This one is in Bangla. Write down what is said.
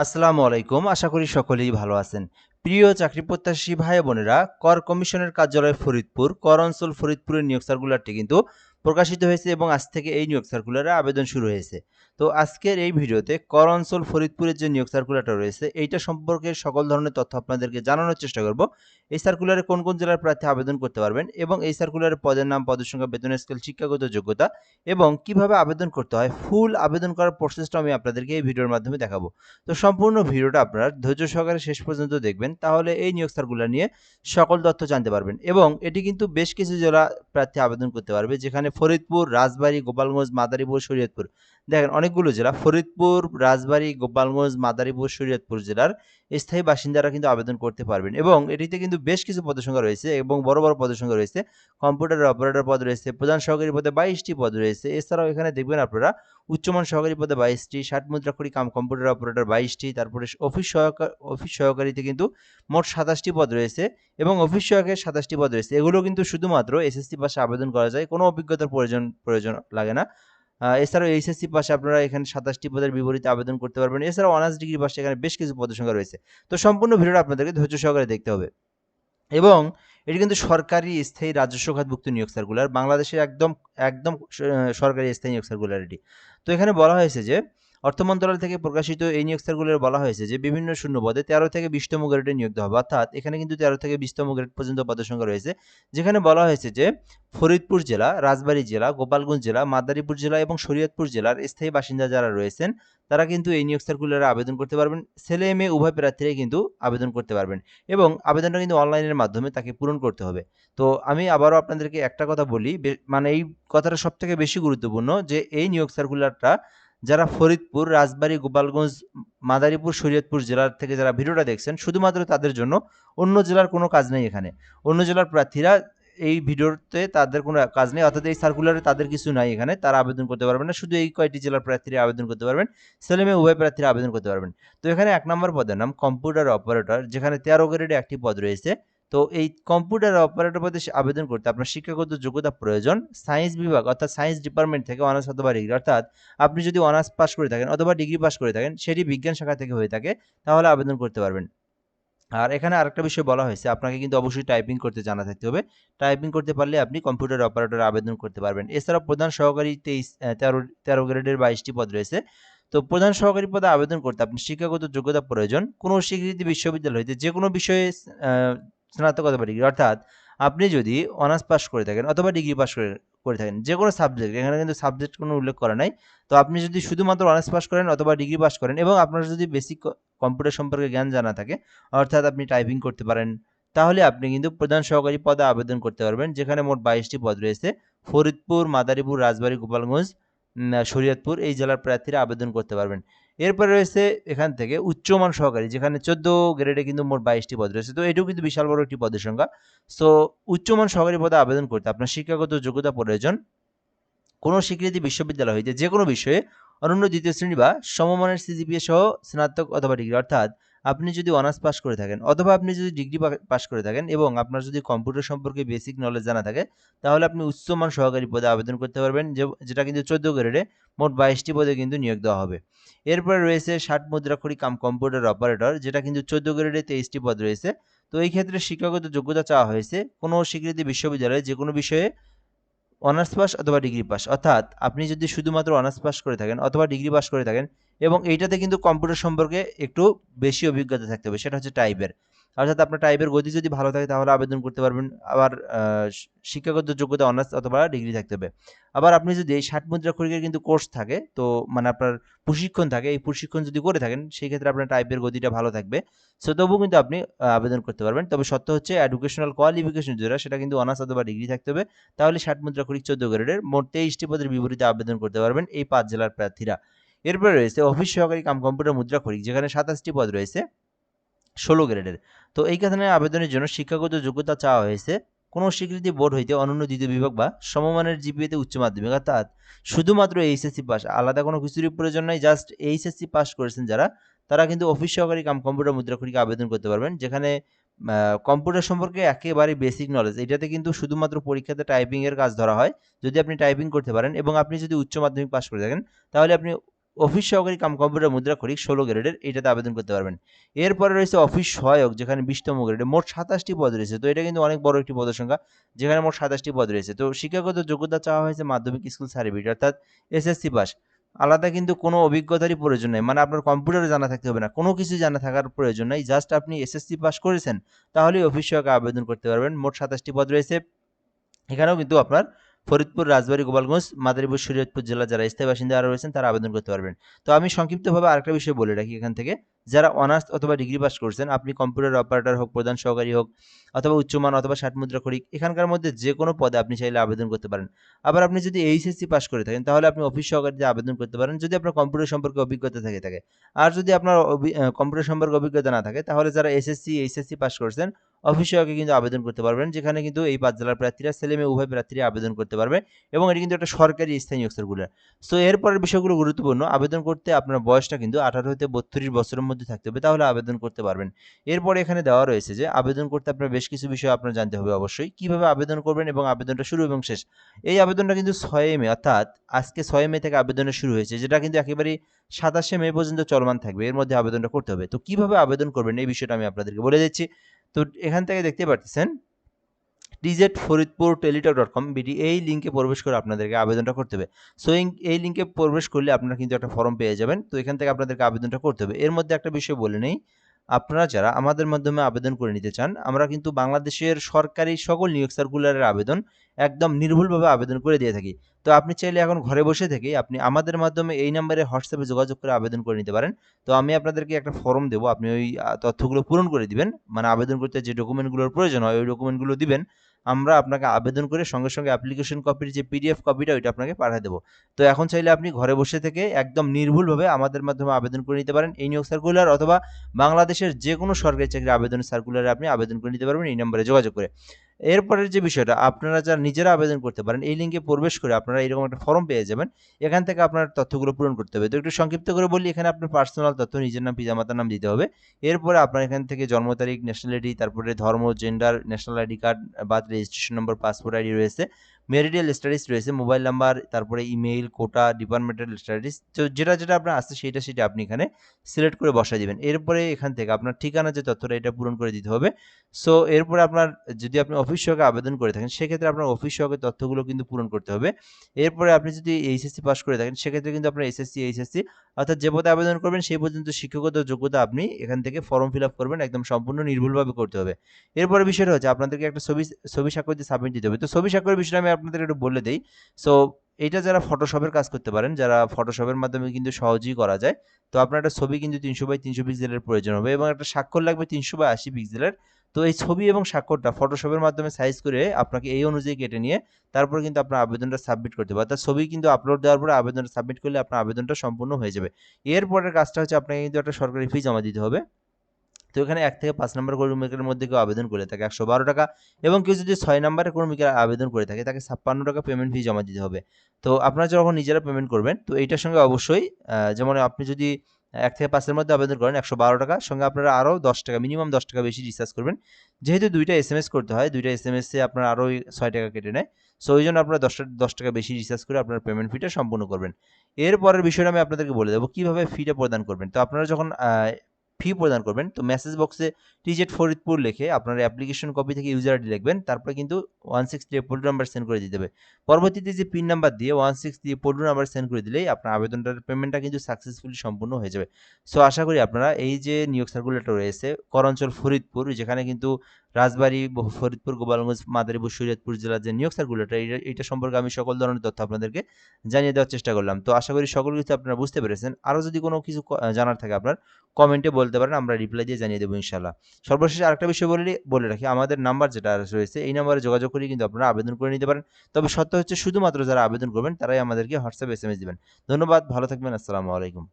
আসসালামু আলাইকুম। আশা করি সকলেই ভালো আছেন। প্রিয় চাকরি প্রত্যাশী ভাই বোনেরা, কর কমিশনের কার্যালয় ফরিদপুর, কর অঞ্চল ফরিদপুরের নিয়োগ সার্কুলারটি কিন্তু প্রকাশিত হয়েছে এবং আজ থেকে এই নিয়োগ সার্কুলারে আবেদন শুরু হয়েছে। তো আজকের এই ভিডিওতে কর অঞ্চল ফরিদপুরের যে নিয়োগ সার্কুলারটা রয়েছে, এইটা সম্পর্কে সকল ধরনের তথ্য আপনাদেরকে জানানোর চেষ্টা করব। এই সার্কুলারে কোন কোন জেলার প্রার্থী আবেদন করতে পারবেন এবং এই সার্কুলারে পদের নাম, পদের সংখ্যা, বেতন স্কেল, শিক্ষাগত যোগ্যতা এবং কিভাবে আবেদন করতে হয়, ফুল আবেদন করার প্রসেসটা আমি আপনাদেরকে এই ভিডিওর মাধ্যমে দেখাবো। তো সম্পূর্ণ ভিডিওটা আপনারা ধৈর্য সহকারে শেষ পর্যন্ত দেখবেন, তাহলে এই নিয়োগ সার্কুলার নিয়ে সকল তথ্য জানতে পারবেন। এবং এটি কিন্তু বেশ কিছু জেলা প্রার্থী আবেদন করতে পারবে, যেখানে ফরিদপুর, রাজবাড়ী, গোপালগঞ্জ, মাদারীপুর, শরীয়তপুর, দেখেন অনেকগুলো জেলা, ফরিদপুর, রাজবাড়ী, গোপালগঞ্জ, মাদারীপুর, শরীয়তপুর জেলার স্থায়ী বাসিন্দারা কিন্তু আবেদন করতে পারবেন। এবং এটিতে কিন্তু বেশ কিছু পদসংখ্যা রয়েছে এবং বড় বড় পদসংখ্যা রয়েছে। কম্পিউটার অপারেটর পদ রয়েছে, প্রধান সহকারী পদে 22টি পদ রয়েছে। এছাড়াও এখানে দেখবেন আপনারা উচ্চমান সহকারী পদে 22টি, 60 মুদ্রাক্ষরী কাম কম্পিউটার অপারেটর 22টি, তারপরে অফিস সহকারীতে কিন্তু মোট 27টি পদ রয়েছে এবং অফিস সহায়কের 27টি পদ রয়েছে। এগুলো কিন্তু শুধুমাত্র এসএসসি পাশে আবেদন করা যায়, কোনো অভিজ্ঞতার প্রয়োজন লাগে না। এছাড়াও এইচএসসি পাশে আপনারা এখানে 27টি পদের বিপরীতে আবেদন করতে পারবেন। এছাড়াও অনার্স ডিগ্রি পাশে এখানে বেশ কিছু পদের সংখ্যা রয়েছে। তো সম্পূর্ণ ভিডিওটা আপনাদেরকে ধৈর্য সহকারে দেখতে হবে। এবং এটি কিন্তু সরকারি স্থায়ী রাজস্ব খাতভুক্ত নিয়োগ সার্কুলার, বাংলাদেশের একদম একদম সরকারি স্থায়ী নিয়োগ সার্কুলার এটি। তো এখানে বলা হয়েছে যে অর্থ মন্ত্রণালয় থেকে প্রকাশিত এই নিয়োগ সার্কুলারে বলা হয়েছে যে বিভিন্ন শূন্য পদে 13 থেকে 20তম গ্রেডে নিয়োগ দেওয়া হবে, অর্থাৎ এখানে কিন্তু 13 থেকে 20তম গ্রেড পর্যন্ত পদের সংখ্যা রয়েছে। যেখানে বলা হয়েছে যে ফরিদপুর জেলা, রাজবাড়ী জেলা, গোপালগঞ্জ জেলা, মাদারীপুর জেলা এবং শরীয়তপুর জেলার স্থায়ী বাসিন্দা যারা রয়েছেন তারা কিন্তু এই নিয়োগ সার্কুলারে আবেদন করতে পারবেন। ছেলে মেয়ে উভয় প্রার্থীরাই কিন্তু আবেদন করতে পারবেন এবং আবেদনটা কিন্তু অনলাইনের মাধ্যমে তাকে পূরণ করতে হবে। তো আমি আবারও আপনাদেরকে একটা কথা বলি, মানে এই কথাটা সবথেকে বেশি গুরুত্বপূর্ণ, যে এই নিয়োগ সার্কুলারটা যারা ফরিদপুর, রাজবাড়ী, গোপালগঞ্জ, মাদারীপুর, শরীয়তপুর জেলার থেকে যারা ভিডিওটা দেখছেন, শুধুমাত্র তাদের জন্য, অন্য জেলার কোনো কাজ নেই এখানে। অন্য জেলার প্রার্থীরা এই ভিডিওতে তাদের কোনো কাজ নেই, অর্থাৎ এই সার্কুলারে তাদের কিছু নাই এখানে, তারা আবেদন করতে পারবেন না। শুধু এই কয়টি জেলার প্রার্থীরা আবেদন করতে পারবেন, ছেলে মেয়ে উভয় প্রার্থীরা আবেদন করতে পারবেন। তো এখানে 1 নম্বর পদের নাম কম্পিউটার অপারেটর, যেখানে 13 গ্রেডে একটি পদ রয়েছে। তো এই কম্পিউটার অপারেটর পদে আবেদন করতে আপনার শিক্ষাগত যোগ্যতা প্রয়োজন। সায়েন্স বিভাগ অর্থাৎ সায়েন্স ডিপার্টমেন্ট থেকে অনার্স অথবা ডিগ্রি, অর্থাৎ আপনি যদি অনার্স পাস করে থাকেন অথবা ডিগ্রি পাস করে থাকেন, সেটি বিজ্ঞান শাখা থেকে হয়ে থাকে, তাহলে আবেদন করতে পারবেন। আর এখানে আরেকটা বিষয় বলা হয়েছে, আপনাকে কিন্তু অবশ্যই টাইপিং করতে জানা থাকতে হবে। টাইপিং করতে পারলে আপনি কম্পিউটার অপারেটরে আবেদন করতে পারবেন। এছাড়াও প্রধান সহকারী 13 গ্রেডের 22টি পদ রয়েছে। তো প্রধান সহকারী পদে আবেদন করতে আপনার শিক্ষাগত যোগ্যতা প্রয়োজন। কোনো স্বীকৃতি বিশ্ববিদ্যালয় হইতে যেকোনো বিষয়ে স্নাতক অথবা ডিগ্রি, অর্থাৎ আপনি যদি অনার্স পাস করে থাকেন অথবা ডিগ্রি পাস করে থাকেন, যেকোনো সাবজেক্ট, এখানে কিন্তু সাবজেক্ট কোনো উল্লেখ করা নাই। তো আপনি যদি শুধুমাত্র অনার্স পাস করেন অথবা ডিগ্রি পাস করেন এবং আপনার যদি বেসিক কম্পিউটার সম্পর্কে জ্ঞান জানা থাকে, অর্থাৎ আপনি টাইপিং করতে পারেন, তাহলে আপনি কিন্তু প্রধান সহকারী পদে আবেদন করতে পারবেন, যেখানে মোট 22টি পদ রয়েছে। ফরিদপুর, মাদারীপুর, রাজবাড়ী, গোপালগঞ্জ, শরীয়তপুর এই জেলার প্রার্থীরা আবেদন করতে পারবেন। এরপরে রয়েছে এখান থেকে উচ্চমান সহকারী, যেখানে 14 গ্রেডে কিন্তু মোট 22টি পদ রয়েছে। তো এটাও কিন্তু বিশাল বড় একটি পদের সংখ্যা। সো উচ্চমান সহকারী পদে আবেদন করতে আপনার শিক্ষাগত যোগ্যতা প্রয়োজন। কোনো স্বীকৃতি বিশ্ববিদ্যালয় হইতে যেকোনো বিষয়ে অনন্য দ্বিতীয় শ্রেণী বা সমমানের সিজিপিএ সহ স্নাতক অথবা ডিগ্রি, অর্থাৎ আপনি যদি অনার্স পাস করে থাকেন অথবা আপনি যদি ডিগ্রি পাস করে থাকেন এবং আপনার যদি কম্পিউটার সম্পর্কে বেসিক নলেজ জানা থাকে, তাহলে আপনি উচ্চমান সহকারী পদে আবেদন করতে পারবেন, যেটা কিন্তু 14 গ্রেডে মোট 22টি পদে কিন্তু নিয়োগ দেওয়া হবে। এরপরে রয়েছে 60 মুদ্রাক্ষরী কাম কম্পিউটার অপারেটর, যেটা কিন্তু 14 গ্রেডে 23টি পদ রয়েছে। তো এই ক্ষেত্রে শিক্ষাগত যোগ্যতা চাওয়া হয়েছে কোনো স্বীকৃতি বিশ্ববিদ্যালয়ে যে কোনো বিষয়ে অনার্স পাস অথবা ডিগ্রি পাস, অর্থাৎ আপনি যদি শুধুমাত্র অনার্স পাস করে থাকেন অথবা ডিগ্রি পাস করে থাকেন এবং এইটাতে কিন্তু কম্পিউটার সম্পর্কে একটু বেশি অভিজ্ঞতা থাকতে হবে, সেটা হচ্ছে টাইপের, অর্থাৎ আপনার টাইপের গতি যদি ভালো থাকে তাহলে আবেদন করতে পারবেন। আবার শিক্ষাগত যোগ্যতা অনার্স অথবা ডিগ্রি থাকতে হবে। আবার আপনি যদি এই 60 মুদ্রা খড়িকের কিন্তু কোর্স থাকে, তো মানে আপনার প্রশিক্ষণ থাকে, এই প্রশিক্ষণ যদি করে থাকেন সেই ক্ষেত্রে আপনার টাইপের গতিটা ভালো থাকবে। সো তবুও কিন্তু আপনি আবেদন করতে পারবেন। তবে সত্য হচ্ছে এডুকেশনাল কোয়ালিফিকেশন যেটা, সেটা কিন্তু অনার্স অথবা ডিগ্রি থাকতে হবে। তাহলে 60 মুদ্রা খড়িক 14 গ্রেডের মোট 23টি পদের বিপরীতে আবেদন করতে পারবেন এই 5 জেলার প্রার্থীরা। এরপরে রয়েছে অফিস সহকারী কাম কম্পিউটার মুদ্রা খড়িক, যেখানে 27টি পদ রয়েছে 16 গ্রেডের। তো এইখানে আবেদনের জন্য শিক্ষাগত যোগ্যতা চাওয়া হয়েছে কোনো স্বীকৃতি বোর্ড হইতে অনন্য দ্বিতীয় বিভাগ বা সমমানের জিপিএতে উচ্চ মাধ্যমিক, অর্থাৎ শুধুমাত্র এইচএসসি পাস, আলাদা কোনো কিছুরই প্রয়োজন নাই, জাস্ট এইচএসসি পাস করেছেন যারা, তারা কিন্তু অফিস সহকারী কাম কম্পিউটার মুদ্রা খড়িকে আবেদন করতে পারবেন, যেখানে কম্পিউটার সম্পর্কে একেবারে বেসিক নলেজ, এটাতে কিন্তু শুধুমাত্র পরীক্ষাতে টাইপিং এর কাজ ধরা হয়। যদি আপনি টাইপিং করতে পারেন এবং আপনি যদি উচ্চ মাধ্যমিক পাস করে থাকেন, তাহলে আপনি অফিস সহকারী কাম কম্পিউটার মুদ্রাক্ষরিক 16 গ্রেডের, এটাতে আবেদন করতে পারবেন। এরপরে রয়েছে অফিস সহায়ক, যেখানে 20তম গ্রেডে মোট 27টি পদ রয়েছে। তো এটা কিন্তু অনেক বড় একটি পদের সংখ্যা, যেখানে মোট 27টি পদ রয়েছে। তো শিক্ষাগত যোগ্যতা চাওয়া হয়েছে মাধ্যমিক স্কুল সার্টিফিকেট অর্থাৎ এসএসসি পাস। আলাদা কিন্তু কোনো অভিজ্ঞতারই প্রয়োজন নেই, মানে আপনার কম্পিউটারে জানা থাকতে হবে না, কোনো কিছু জানা থাকার প্রয়োজন নেই, জাস্ট আপনি এসএসসি পাস করেছেন তাহলেই অফিস সহায়ক আবেদন করতে পারবেন। মোট 27টি পদ রয়েছে। এখানেও কিন্তু আপনার ফরিদপুর, রাজবাড়ী, গোপালগঞ্জ, মাদারীপুর, শরীয়তপুর জেলা যারা স্থায়ী বাসিন্দা রয়েছেন তারা আবেদন করতে পারবেন। তো আমি সংক্ষিপ্তভাবে আরেকটা বিষয় বলে রাখি এখান থেকে, যারা অনার্স অথবা ডিগ্রি পাস করছেন, আপনি কম্পিউটার অপারেটর হোক, প্রধান সহকারী হোক, অথবা উচ্চমান অথবা 60 মুদ্রাক্ষরিক, এখানকার মধ্যে যে কোনো পদে আপনি চাইলে আবেদন করতে পারেন। আবার আপনি যদি এইচএসসি পাস করে থাকেন তাহলে আপনি অফিস সহকারীতে আবেদন করতে পারেন যদি আপনার কম্পিউটার সম্পর্কে অভিজ্ঞতা থাকে। আর যদি আপনার কম্পিউটার সম্পর্কে অভিজ্ঞতা না থাকে তাহলে যারা এসএসসি, এইচএসসি পাস করছেন অফিস সহায়কে কিন্তু আবেদন করতে পারবেন, যেখানে কিন্তু এই 5 জেলার প্রার্থীরা, ছেলে মেয়ে উভয় প্রার্থীরা আবেদন করতে পারবে এবং এটি কিন্তু একটা সরকারি স্থায়ী নিয়োগ সার্কুলার। সো এরপরের বিষয়গুলো গুরুত্বপূর্ণ। আবেদন করতে আপনার বয়সটা কিন্তু 18 হতে 32 বছরের মধ্যে থাকতে হবে, তাহলে আবেদন করতে পারবেন। এরপরে এখানে দেওয়া রয়েছে যে আবেদন করতে আপনার বেশ কিছু বিষয় আপনার জানতে হবে অবশ্যই। কিভাবে আবেদন করবেন এবং আবেদনটা শুরু এবং শেষ। এই আবেদনটা কিন্তু 6 মে, অর্থাৎ আজকে 6 মে থেকে আবেদনের শুরু হয়েছে, যেটা কিন্তু একেবারেই 27 মে পর্যন্ত চলমান থাকবে। এর মধ্যে আবেদনটা করতে হবে। তো কিভাবে আবেদন করবেন এই বিষয়টা আমি আপনাদেরকে বলে দিচ্ছি। তো এখান থেকে দেখতে পাচ্ছেন tz-foridpur-teletalk.com বিডি, এই লিঙ্কে প্রবেশ করে আপনাদেরকে আবেদনটা করতে হবে। সো এই লিঙ্কে প্রবেশ করলে আপনারা কিন্তু একটা ফর্ম পেয়ে যাবেন। তো এখান থেকে আপনাদেরকে আবেদনটা করতে হবে। এর মধ্যে একটা বিষয় বলে নেই, আপনারা যারা আমাদের মাধ্যমে আবেদন করে নিতে চান, আমরা কিন্তু বাংলাদেশের সরকারি সকল নিয়োগ সার্কুলারের আবেদন একদম নির্ভুলভাবে আবেদন করে দিয়ে থাকি। তো আপনি চাইলে এখন ঘরে বসে থেকেই আপনি আমাদের মাধ্যমে এই নাম্বারে হোয়াটসঅ্যাপে যোগাযোগ করে আবেদন করে নিতে পারেন। তো আমি আপনাদেরকে একটা ফর্ম দেবো, আপনি ওই তথ্যগুলো পূরণ করে দিবেন, মানে আবেদন করতে যে ডকুমেন্টগুলোর প্রয়োজন হয় ওই ডকুমেন্টগুলো দিবেন। আমরা আপনাকে আবেদন করে সঙ্গে সঙ্গে অ্যাপ্লিকেশন কপির যে পিডিএফ কপিটা ওইটা আপনাকে পাঠিয়ে দেবো। তো এখন চাইলে আপনি ঘরে বসে থেকে একদম নির্ভুলভাবে আমাদের মাধ্যমে আবেদন করে নিতে পারেন এই নিয়োগ সার্কুলার, অথবা বাংলাদেশের যে কোনো সরকারি চাকরির আবেদনের সার্কুলারে আপনি আবেদন করে নিতে পারবেন এই নম্বরে যোগাযোগ করে। এরপরের যে বিষয়টা, আপনারা যারা নিজেরা আবেদন করতে পারেন, এই লিঙ্কে প্রবেশ করে আপনারা এরকম একটা ফর্ম পেয়ে যাবেন। এখান থেকে আপনার তথ্যগুলো পূরণ করতে হবে। তো একটু সংক্ষিপ্ত করে বলি, এখানে আপনার পার্সোনাল তথ্য, নিজের নাম, পিতামাতার নাম দিতে হবে। এরপরে আপনার এখান থেকে জন্ম তারিখ, ন্যাশনালিটি, তারপরে ধর্ম, gender, national ID card, birth registration number, passport ID রয়েছে, মেরিটাল স্ট্যাটাস রয়েছে, মোবাইল নাম্বার, তারপরে ইমেইল, কোটা, ডিপার্টমেন্টাল স্ট্যাটাস, তো যেটা আপনার আছে সেটা আপনি এখানে সিলেক্ট করে বসাই দিবেন। এরপরে এখান থেকে আপনার ঠিকানা যে তথ্যটা এটা পূরণ করে দিতে হবে। সো এরপরে আপনার যদি আপনি অফিস সহকারে আবেদন করে থাকেন সেক্ষেত্রে আপনার অফিস সহকারে তথ্যগুলো কিন্তু পূরণ করতে হবে। এরপরে আপনি যদি এইচএসসি পাস করে থাকেন সেক্ষেত্রে কিন্তু আপনার এইচএসসি অর্থাৎ যে পদে আবেদন করবেন সেই পর্যন্ত শিক্ষাগত যোগ্যতা আপনি এখান থেকে ফর্ম ফিল আপ করবেন, একদম সম্পূর্ণ নির্ভুলভাবে করতে হবে। এরপরে বিষয়টা হচ্ছে আপনাদেরকে একটা ছবি স্বাক্ষর দিয়ে সাবমিট দিতে হবে। তো ছবি স্বাক্ষরের বিষয়টা আমি আপনাদের একটু বলে দেই। সো এটা যারা ফটোশপের কাজ করতে পারেন, যারা ফটোশপের মাধ্যমে কিন্তু সহজেই করা যায়, তো আপনার একটা ছবি কিন্তু 300 বাই 300 পিক্সেলের প্রয়োজন হবে এবং একটা স্বাক্ষর লাগবে 300 বাই 80 পিক্সেলের। তো এই ছবি এবং স্বাক্ষরটা ফটোশপের মাধ্যমে সাইজ করে আপনাকে এই অনুযায়ী কেটে নিয়ে তারপর কিন্তু আপনার আবেদনটা সাবমিট করতে হবে। অর্থাৎ ছবি কিন্তু আপলোড দেওয়ার পরে আবেদনটা সাবমিট করলে আপনার আবেদনটা সম্পূর্ণ হয়ে যাবে। এরপরের কাজটা হচ্ছে আপনাকে কিন্তু একটা সরকারি ফি জমা দিতে হবে। তো এখানে 1 থেকে 5 নম্বর কর্মীকের মধ্যে কেউ আবেদন করে থাকে 112 টাকা, এবং কেউ যদি 6 নম্বরের কর্মীকে আবেদন করে থাকে তাকে 56 টাকা পেমেন্ট ফি জমা দিতে হবে। তো আপনারা যখন নিজেরা পেমেন্ট করবেন তো এইটার সঙ্গে অবশ্যই যেমন আপনি যদি 1 থেকে 5 এর মধ্যে আবেদন করেন 112 টাকা, সঙ্গে আপনারা আরও 10 টাকা, মিনিমাম 10 টাকা বেশি রিচার্জ করবেন। যেহেতু 2টা এসএমএস করতে হয়, 2টা এসএমএসে আপনার আরও 6 টাকা কেটে নেয়। সো ওই জন্য আপনারা 10 টাকা বেশি রিচার্জ করে আপনার পেমেন্ট ফিটা সম্পূর্ণ করবেন। এরপরের বিষয়টা আমি আপনাদেরকে বলে দেবো কীভাবে ফিটা প্রদান করবেন। তো আপনারা যখন ফি প্রদান করবেন তো মেসেজ বক্সে টিজেড ফরিদপুর লিখে আপনার অ্যাপ্লিকেশন কপি থেকে ইউজার আইডি লিখবেন, তারপরে কিন্তু 16 দিয়ে পোর্টাল নাম্বার সেন্ড করে দিতে হবে। পরবর্তীতে যে পিন নাম্বার দিয়ে 16 দিয়ে পোর্টাল নাম্বার সেন্ড করে দিলেই আপনার আবেদনটার পেমেন্টটা কিন্তু সাকসেসফুলি সম্পূর্ণ হয়ে যাবে। সো আশা করি আপনারা এই যে নিয়োগ সার্কুলারটা রয়েছে করাঞ্চল ফরিদপুর, যেখানে কিন্তু রাজবাড়ী, ফরিদপুর, গোপালগঞ্জ, মাদারীপুর, শরীয়তপুর জেলার যে নিয়োগ সার্কুলারটা এইটা সম্পর্কে আমি সকল ধরনের তথ্য আপনাদেরকে জানিয়ে দেওয়ার চেষ্টা করলাম। তো আশা করি সকল কিছু আপনারা বুঝতে পেরেছেন। আরও যদি কোনো কিছু জানার থাকে আপনার কমেন্টে বলতে পারেন, আমরা রিপ্লাই দিয়ে জানিয়ে দেবো ইনশাল্লাহ। সর্বশেষে আরেকটা বিষয় বলে রাখি, আমাদের নাম্বার যেটা রয়েছে এই নাম্বারে যোগাযোগ করে কিন্তু আপনারা আবেদন করে নিতে পারেন। তবে সত্য হচ্ছে শুধুমাত্র যারা আবেদন করবেন তারাই আমাদেরকে হোয়াটসঅ্যাপ এসএমএস দিবেন। ধন্যবাদ, ভালো থাকবেন, আসসালামু আলাইকুম।